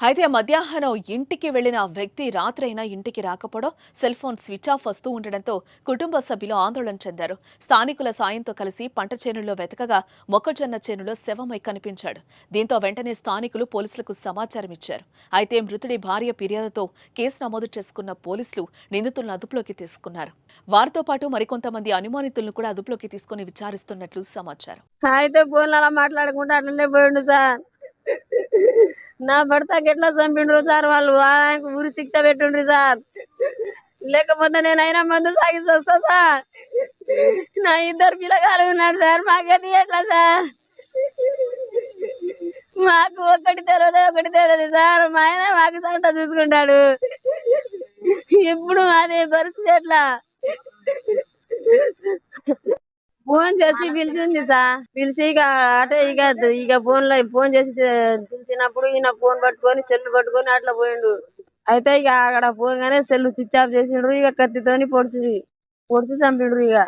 అయితే మధ్యాహ్నం ఇంటికి వెళ్లిన వ్యక్తి రాత్రైనా ఇంటికి రాకపోవడం, సెల్ ఫోన్ స్విచ్ ఆఫ్ వస్తూ ఉండడంతో కుటుంబ సభ్యులు ఆందోళన చెందారు. స్థానికుల సాయంతో కలిసి పంట చేనుల్లో వెతకగా మొక్కజొన్న చేనులో శవమై కనిపించాడు. దీంతో వెంటనే స్థానికులు పోలీసులకు సమాచారం ఇచ్చారు. అయితే మృతుడి భార్య ఫిర్యాదుతో కేసు నమోదు చేసుకున్న పోలీసులు నిందితులను అదుపులోకి తీసుకున్నారు. వారితో పాటు మరికొంతమంది అనుమానితులను కూడా అదుపులోకి తీసుకుని విచారిస్తున్నట్లు సమాచారం. అయితే ఫోన్లో అలా మాట్లాడుకుంటూ అట్లనే పోయిండు సార్. నా భర్తకి ఎట్లా చంపిండ్రు సార్ వాళ్ళు, ఆయనకు ఉరి శిక్ష పెట్టుండ్రు సార్. లేకపోతే నేనైనా మందు సాగిస్తూ వస్తా సార్. నా ఇద్దరు పిల్లగాలు ఉన్నారు సార్, మాకది ఎట్లా సార్? మాకు ఒకటి తెలియదు సార్. మా ఆయన మాకు సంత చూసుకుంటాడు. ఇప్పుడు అదే పరిస్థితి ఎట్లా? ఫోన్ చేసి పిలిచింది సార్. పిలిచి ఇక అంటే ఇక ఫోన్ చేసి పిలిచినప్పుడు ఈయన ఫోన్ పట్టుకొని సెల్ పట్టుకొని అట్లా పోయిండు. అయితే ఇక అక్కడ పోగానే సెల్ స్విచ్ ఆఫ్ చేసిండ్రు. ఇక కత్తితోని పొడిచి చంపిండ్రు ఇక.